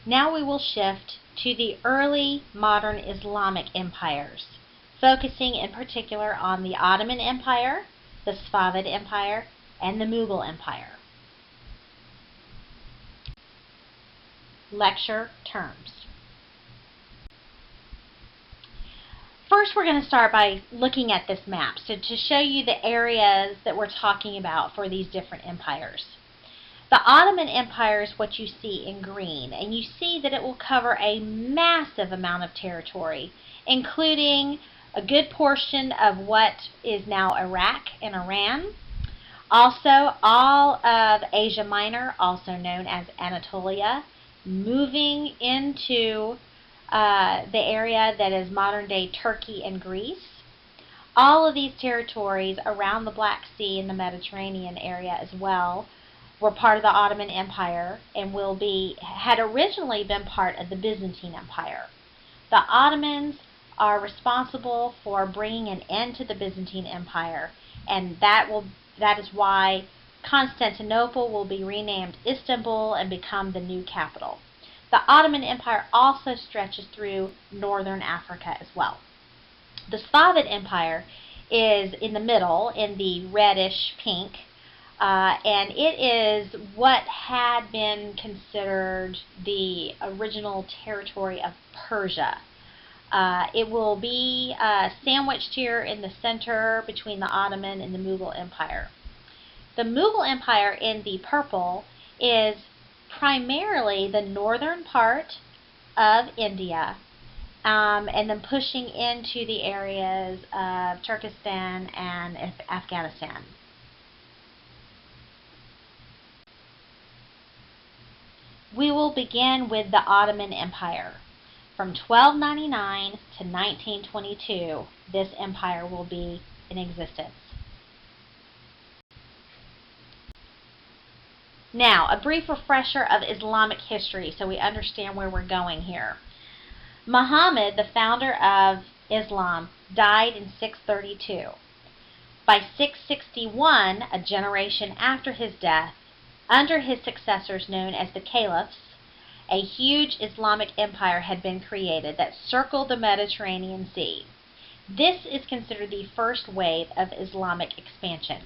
Now we will shift to the early modern Islamic empires, focusing in particular on the Ottoman Empire, the Safavid Empire, and the Mughal Empire. Lecture terms. First, we're going to start by looking at this map, so to show you the areas that we're talking about for these different empires. The Ottoman Empire is what you see in green, and you see that it will cover a massive amount of territory, including a good portion of what is now Iraq and Iran. Also, all of Asia Minor, also known as Anatolia, moving into the area that is modern-day Turkey and Greece. All of these territories around the Black Sea and the Mediterranean area as well were part of the Ottoman Empire and had originally been part of the Byzantine Empire. The Ottomans are responsible for bringing an end to the Byzantine Empire, and that is why Constantinople will be renamed Istanbul and become the new capital. The Ottoman Empire also stretches through northern Africa as well. The Safavid Empire is in the middle, in the reddish pink, and it is what had been considered the original territory of Persia. It will be sandwiched here in the center between the Ottoman and the Mughal Empire. The Mughal Empire in the purple is primarily the northern part of India, and then pushing into the areas of Turkestan and Afghanistan. We will begin with the Ottoman Empire. From 1299 to 1922, this empire will be in existence. Now, a brief refresher of Islamic history so we understand where we're going here. Muhammad, the founder of Islam, died in 632. By 661, a generation after his death, under his successors known as the Caliphs, a huge Islamic empire had been created that circled the Mediterranean Sea. This is considered the first wave of Islamic expansion.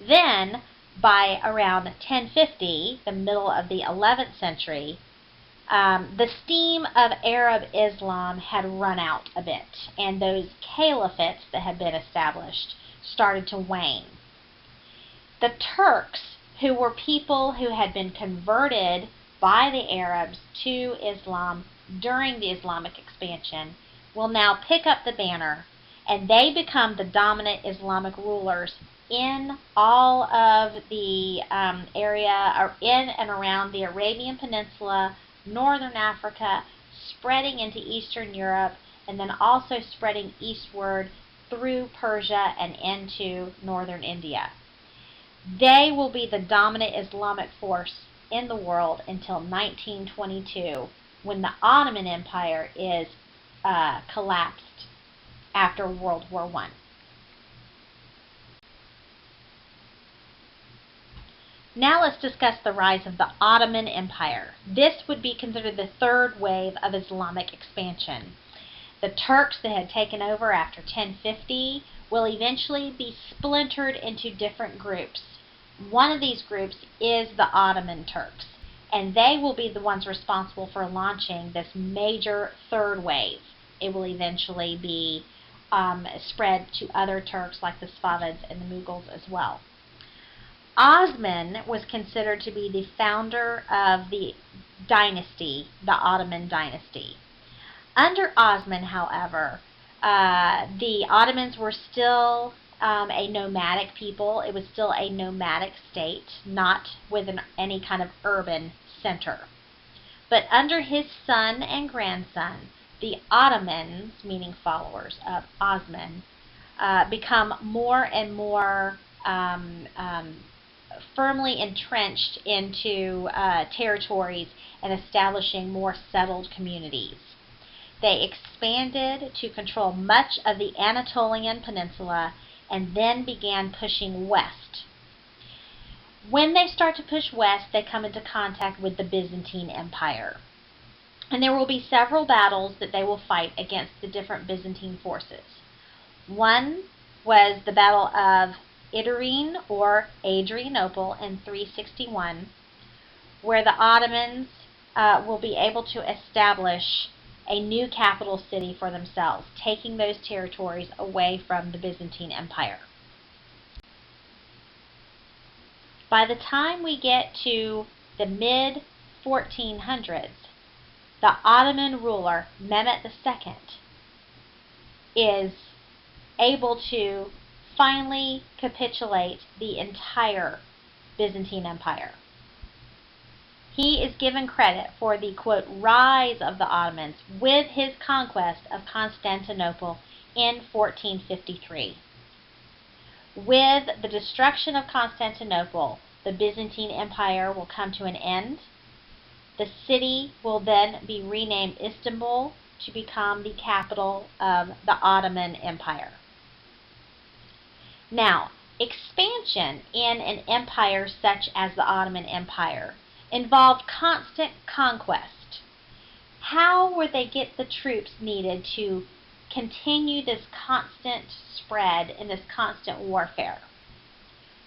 Then, by around 1050, the middle of the 11th century, the steam of Arab Islam had run out a bit, and those caliphates that had been established started to wane. The Turks, who were people who had been converted by the Arabs to Islam during the Islamic expansion, will now pick up the banner, and they become the dominant Islamic rulers in all of the area, or in and around the Arabian Peninsula, northern Africa, spreading into Eastern Europe, and then also spreading eastward through Persia and into northern India. They will be the dominant Islamic force in the world until 1922, when the Ottoman Empire is collapsed after World War I. Now let's discuss the rise of the Ottoman Empire. This would be considered the third wave of Islamic expansion. The Turks that had taken over after 1050 will eventually be splintered into different groups. One of these groups is the Ottoman Turks, and they will be the ones responsible for launching this major third wave. It will eventually be spread to other Turks like the Safavids and the Mughals as well. Osman was considered to be the founder of the dynasty, the Ottoman dynasty. Under Osman, however, the Ottomans were still a nomadic people. It was still a nomadic state, not with any kind of urban center. But under his son and grandson, the Ottomans, meaning followers of Osman, become more and more firmly entrenched into territories and establishing more settled communities. They expanded to control much of the Anatolian Peninsula and then began pushing west. When they start to push west, they come into contact with the Byzantine Empire. And there will be several battles that they will fight against the different Byzantine forces. One was the Battle of Iderine or Adrianople in 361, where the Ottomans will be able to establish a new capital city for themselves, taking those territories away from the Byzantine Empire. By the time we get to the mid-1400s, the Ottoman ruler, Mehmet II, is able to finally capitulate the entire Byzantine Empire. He is given credit for the, quote, rise of the Ottomans with his conquest of Constantinople in 1453. With the destruction of Constantinople, the Byzantine Empire will come to an end. The city will then be renamed Istanbul to become the capital of the Ottoman Empire. Now, expansion in an empire such as the Ottoman Empire involved constant conquest. How would they get the troops needed to continue this constant spread and this constant warfare?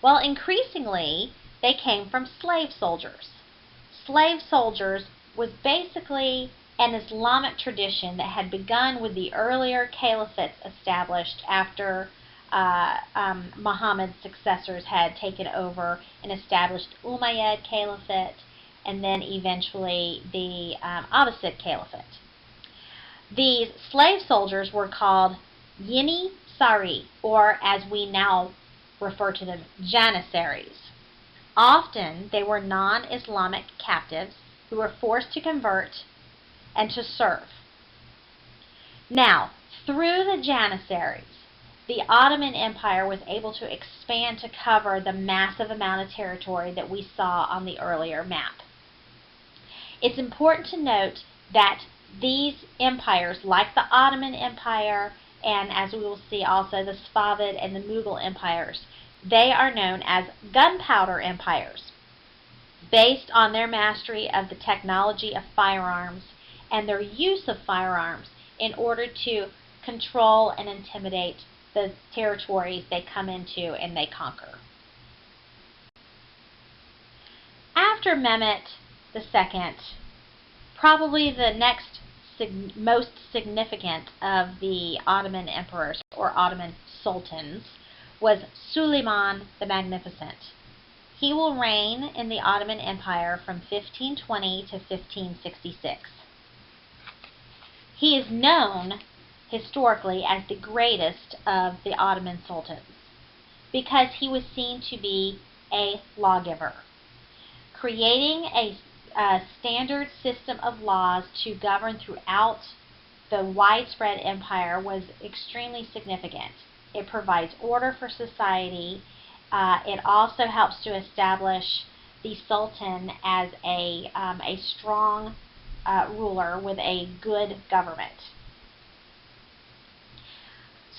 Well, increasingly, they came from slave soldiers. Slave soldiers was basically an Islamic tradition that had begun with the earlier caliphates established after Muhammad's successors had taken over and established Umayyad Caliphate and then eventually the Abbasid Caliphate. These slave soldiers were called Yini Sari, or as we now refer to them, Janissaries. Often they were non-Islamic captives who were forced to convert and to serve. Now, through the Janissaries, the Ottoman Empire was able to expand to cover the massive amount of territory that we saw on the earlier map. It's important to note that these empires, like the Ottoman Empire, and as we will see also the Safavid and the Mughal empires, they are known as gunpowder empires, based on their mastery of the technology of firearms and their use of firearms in order to control and intimidate the territories they come into and they conquer. After Mehmet II, probably the next most significant of the Ottoman emperors or Ottoman sultans was Suleiman the Magnificent. He will reign in the Ottoman Empire from 1520 to 1566. He is known historically as the greatest of the Ottoman sultans because he was seen to be a lawgiver, creating a standard system of laws to govern throughout the widespread empire was extremely significant. It provides order for society. It also helps to establish the sultan as a strong ruler with a good government.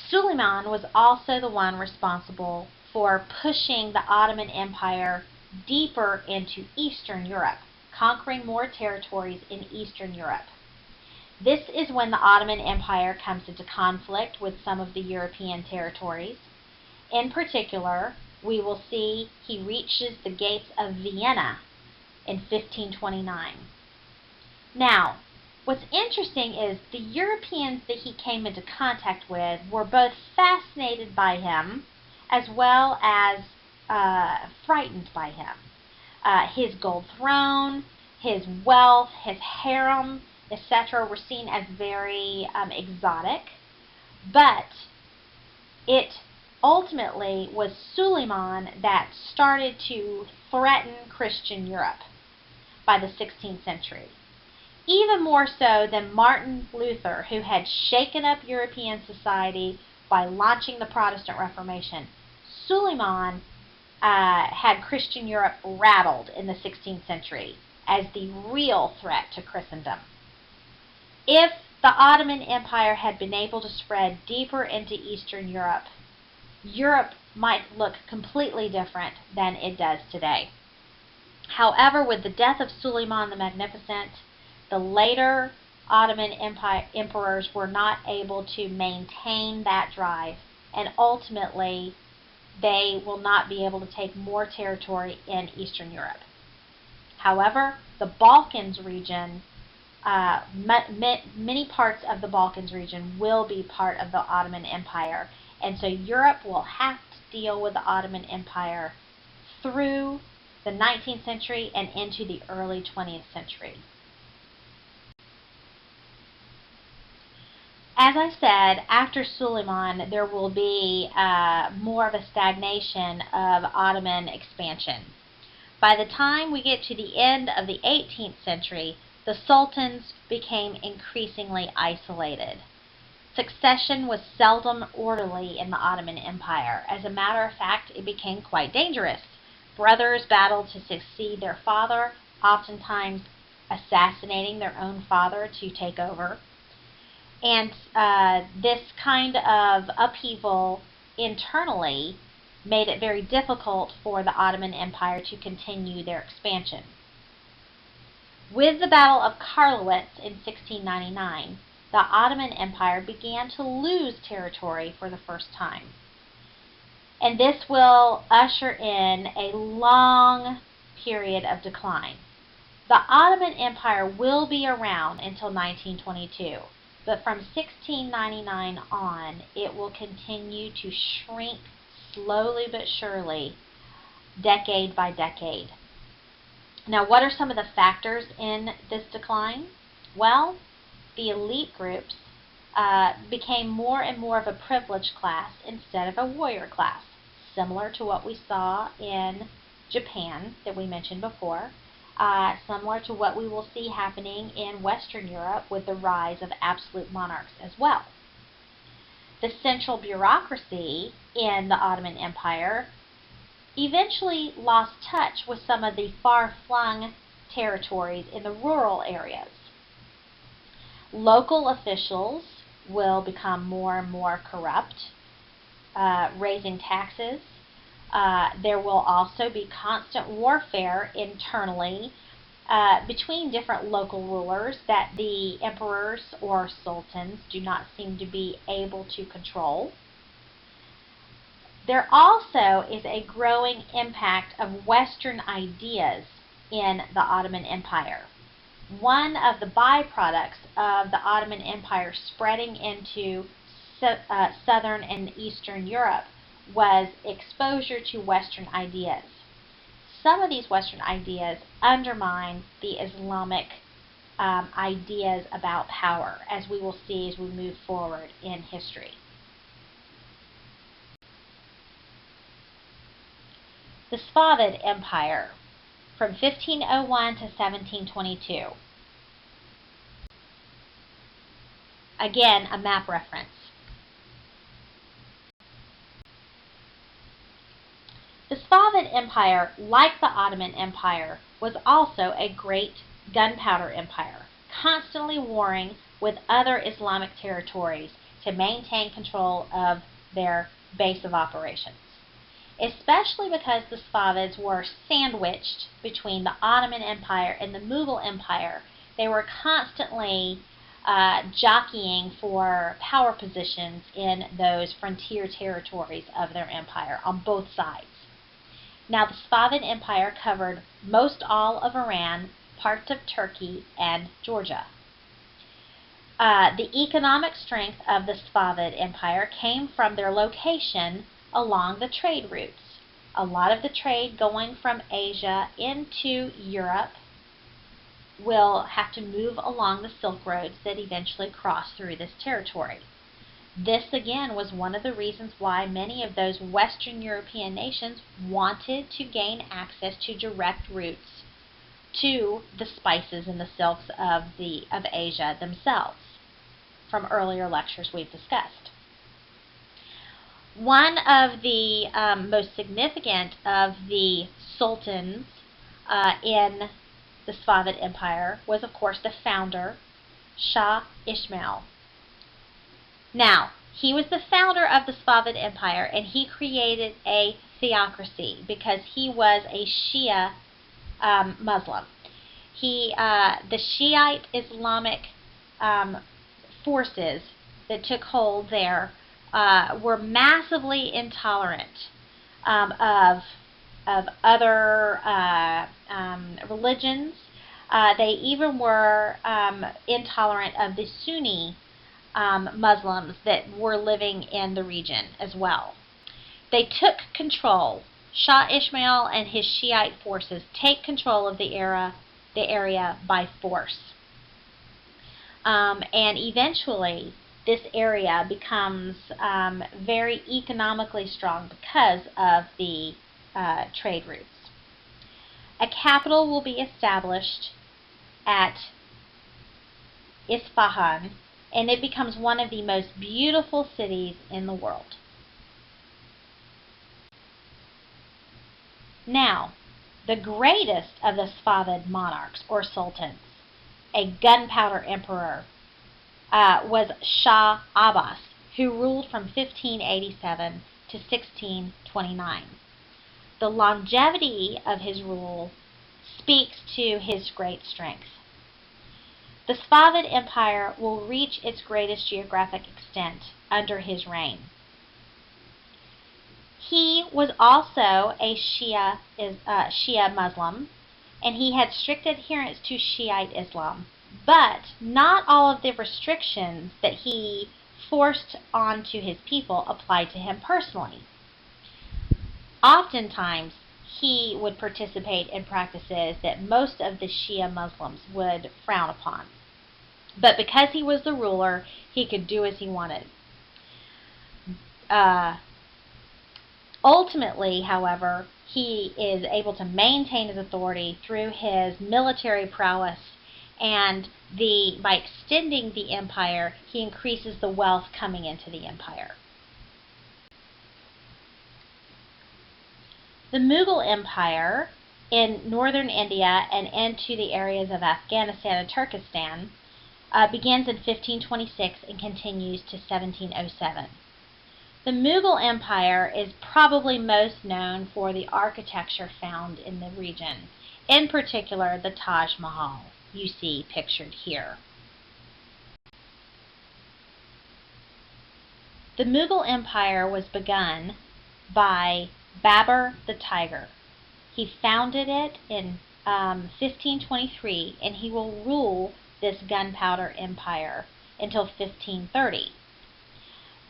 Suleiman was also the one responsible for pushing the Ottoman Empire deeper into Eastern Europe, conquering more territories in Eastern Europe. This is when the Ottoman Empire comes into conflict with some of the European territories. In particular, we will see he reaches the gates of Vienna in 1529. Now, what's interesting is the Europeans that he came into contact with were both fascinated by him as well as frightened by him. His gold throne, his wealth, his harem, etc. were seen as very exotic, but it ultimately was Suleiman that started to threaten Christian Europe by the 16th century. Even more so than Martin Luther, who had shaken up European society by launching the Protestant Reformation. Suleiman had Christian Europe rattled in the 16th century as the real threat to Christendom. If the Ottoman Empire had been able to spread deeper into Eastern Europe, Europe might look completely different than it does today. However, with the death of Suleiman the Magnificent, the later Ottoman Empire emperors were not able to maintain that drive, and ultimately they will not be able to take more territory in Eastern Europe. However, the Balkans region, many parts of the Balkans region will be part of the Ottoman Empire, and so Europe will have to deal with the Ottoman Empire through the 19th century and into the early 20th century. As I said, after Suleiman, there will be more of a stagnation of Ottoman expansion. By the time we get to the end of the 18th century, the sultans became increasingly isolated. Succession was seldom orderly in the Ottoman Empire. As a matter of fact, it became quite dangerous. Brothers battled to succeed their father, oftentimes assassinating their own father to take over. And this kind of upheaval internally made it very difficult for the Ottoman Empire to continue their expansion. With the Battle of Karlowitz in 1699, the Ottoman Empire began to lose territory for the first time. And this will usher in a long period of decline. The Ottoman Empire will be around until 1922. But from 1699 on, it will continue to shrink slowly but surely, decade by decade. Now, what are some of the factors in this decline? Well, the elite groups became more and more of a privileged class instead of a warrior class, similar to what we saw in Japan that we mentioned before. Similar to what we will see happening in Western Europe with the rise of absolute monarchs as well. The central bureaucracy in the Ottoman Empire eventually lost touch with some of the far-flung territories in the rural areas. Local officials will become more and more corrupt, raising taxes. There will also be constant warfare internally between different local rulers that the emperors or sultans do not seem to be able to control. There also is a growing impact of Western ideas in the Ottoman Empire. One of the byproducts of the Ottoman Empire spreading into Southern and Eastern Europe was exposure to Western ideas. Some of these Western ideas undermine the Islamic ideas about power, as we will see as we move forward in history. The Safavid Empire from 1501 to 1722. Again, a map reference. The Safavid Empire, like the Ottoman Empire, was also a great gunpowder empire, constantly warring with other Islamic territories to maintain control of their base of operations. Especially because the Safavids were sandwiched between the Ottoman Empire and the Mughal Empire, they were constantly jockeying for power positions in those frontier territories of their empire on both sides. Now, the Safavid Empire covered most all of Iran, parts of Turkey, and Georgia. The economic strength of the Safavid Empire came from their location along the trade routes. A lot of the trade going from Asia into Europe will have to move along the Silk Roads that eventually cross through this territory. This, again, was one of the reasons why many of those Western European nations wanted to gain access to direct routes to the spices and the silks of Asia themselves, from earlier lectures we've discussed. One of the most significant of the sultans in the Safavid Empire was, of course, the founder, Shah Ismail. Now, He was the founder of the Safavid Empire, and he created a theocracy because he was a Shia Muslim. The Shiite Islamic forces that took hold there were massively intolerant of other religions. They even were intolerant of the Sunni Muslims that were living in the region as well. They took control. Shah Ismail and his Shiite forces take control of the area by force. And eventually, this area becomes very economically strong because of the trade routes. A capital will be established at Isfahan, and it becomes one of the most beautiful cities in the world. Now, the greatest of the Safavid monarchs or sultans, a gunpowder emperor, was Shah Abbas, who ruled from 1587 to 1629. The longevity of his rule speaks to his great strength. The Safavid Empire will reach its greatest geographic extent under his reign. He was also a Shia Muslim, and he had strict adherence to Shiite Islam. But not all of the restrictions that he forced onto his people applied to him personally. Oftentimes, he would participate in practices that most of the Shia Muslims would frown upon. But because he was the ruler, he could do as he wanted. Ultimately, however, he is able to maintain his authority through his military prowess, and by extending the empire, he increases the wealth coming into the empire. The Mughal Empire in northern India and into the areas of Afghanistan and Turkestan begins in 1526 and continues to 1707. The Mughal Empire is probably most known for the architecture found in the region, in particular the Taj Mahal you see pictured here. The Mughal Empire was begun by Babur the Tiger. He founded it in 1523, and he will rule this gunpowder empire until 1530.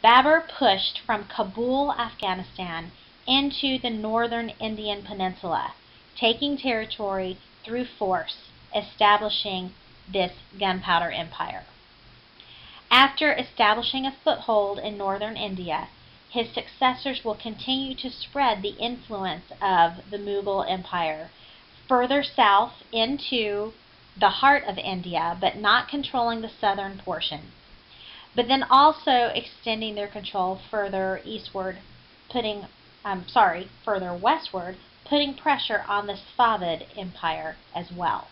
Babur pushed from Kabul, Afghanistan, into the northern Indian peninsula, taking territory through force, establishing this gunpowder empire. After establishing a foothold in northern India, his successors will continue to spread the influence of the Mughal Empire further south into the heart of India, but not controlling the southern portion, but then also extending their control further westward, putting pressure on the Safavid Empire as well.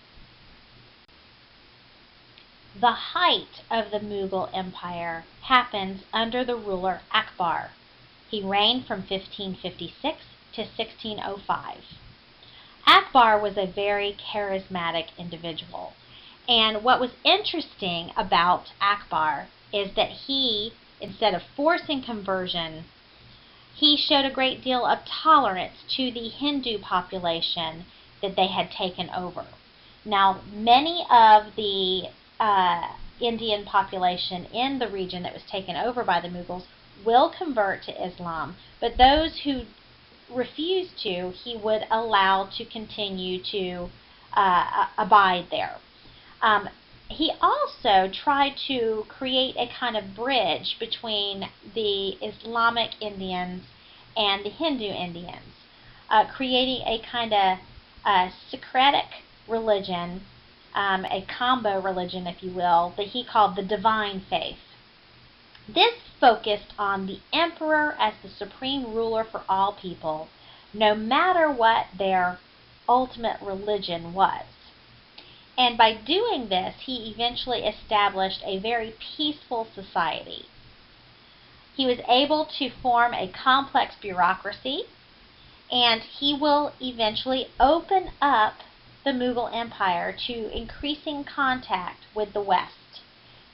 The height of the Mughal Empire happens under the ruler Akbar. He reigned from 1556 to 1605. Akbar was a very charismatic individual, and what was interesting about Akbar is that he, instead of forcing conversion, he showed a great deal of tolerance to the Hindu population that they had taken over. Now, many of the Indian population in the region that was taken over by the Mughals will convert to Islam, but those who refused to, he would allow to continue to abide there. He also tried to create a kind of bridge between the Islamic Indians and the Hindu Indians, creating a kind of syncretic religion, a combo religion, if you will, that he called the divine faith. This focused on the emperor as the supreme ruler for all people, no matter what their ultimate religion was. And by doing this, he eventually established a very peaceful society. He was able to form a complex bureaucracy, and he will eventually open up the Mughal Empire to increasing contact with the West.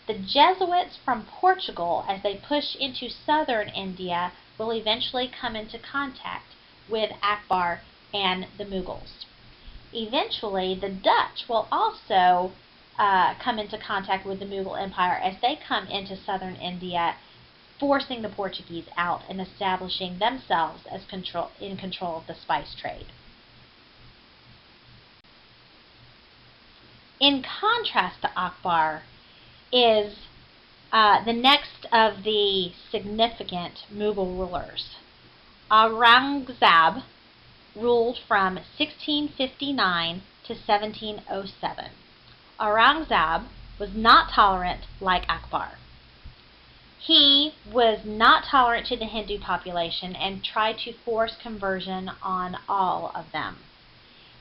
The Jesuits from Portugal, as they push into southern India, will eventually come into contact with Akbar and the Mughals. Eventually, the Dutch will also come into contact with the Mughal Empire as they come into southern India, forcing the Portuguese out and establishing themselves as in control of the spice trade. In contrast to Akbar is the next of the significant Mughal rulers. Aurangzeb ruled from 1659 to 1707. Aurangzeb was not tolerant like Akbar. He was not tolerant to the Hindu population and tried to force conversion on all of them.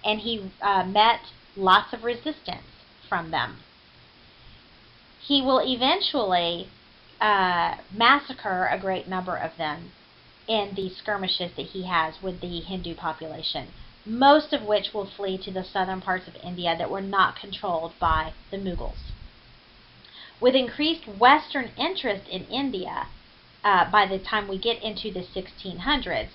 And he met lots of resistance from them. He will eventually massacre a great number of them in the skirmishes that he has with the Hindu population, most of which will flee to the southern parts of India that were not controlled by the Mughals. With increased Western interest in India, by the time we get into the 1600s,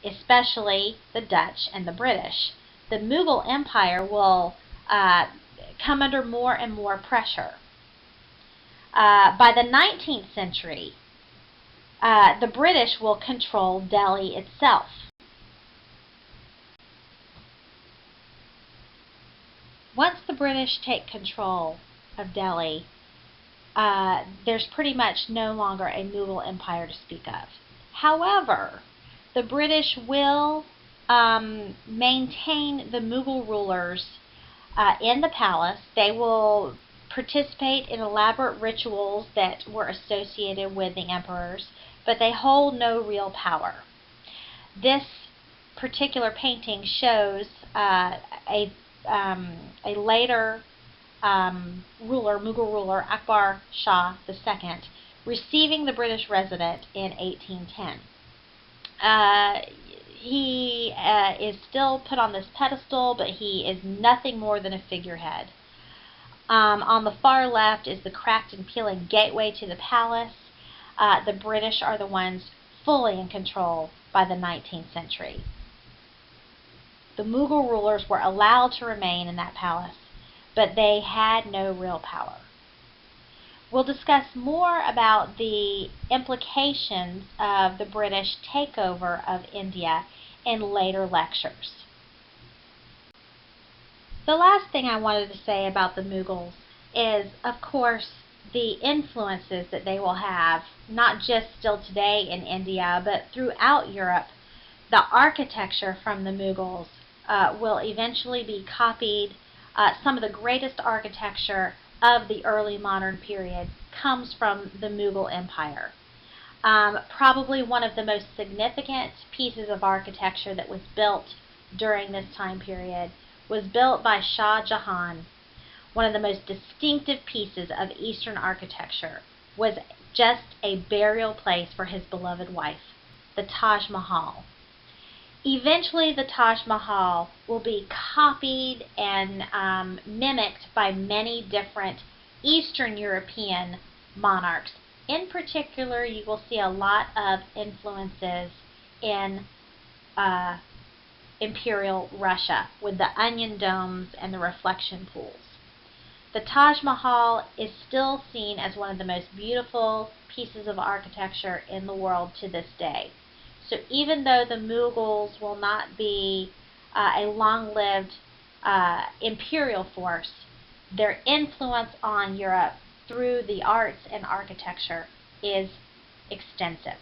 especially the Dutch and the British, the Mughal Empire will come under more and more pressure. By the 19th century, the British will control Delhi itself. Once the British take control of Delhi, there's pretty much no longer a Mughal empire to speak of. However, the British will maintain the Mughal rulers in the palace. They will participate in elaborate rituals that were associated with the emperors, but they hold no real power. This particular painting shows a later Mughal ruler, Akbar Shah II, receiving the British resident in 1810. He is still put on this pedestal, but he is nothing more than a figurehead. On the far left is the cracked and peeling gateway to the palace. The British are the ones fully in control by the 19th century. The Mughal rulers were allowed to remain in that palace, but they had no real power. We'll discuss more about the implications of the British takeover of India in later lectures. The last thing I wanted to say about the Mughals is, of course, the influences that they will have, not just still today in India, but throughout Europe. The architecture from the Mughals will eventually be copied. Some of the greatest architecture of the early modern period comes from the Mughal Empire. Probably one of the most significant pieces of architecture that was built during this time period was built by Shah Jahan. One of the most distinctive pieces of Eastern architecture was just a burial place for his beloved wife, the Taj Mahal. Eventually, the Taj Mahal will be copied and mimicked by many different Eastern European monarchs. In particular, you will see a lot of influences in Imperial Russia with the onion domes and the reflection pools. The Taj Mahal is still seen as one of the most beautiful pieces of architecture in the world to this day. So even though the Mughals will not be a long-lived imperial force, their influence on Europe through the arts and architecture is extensive.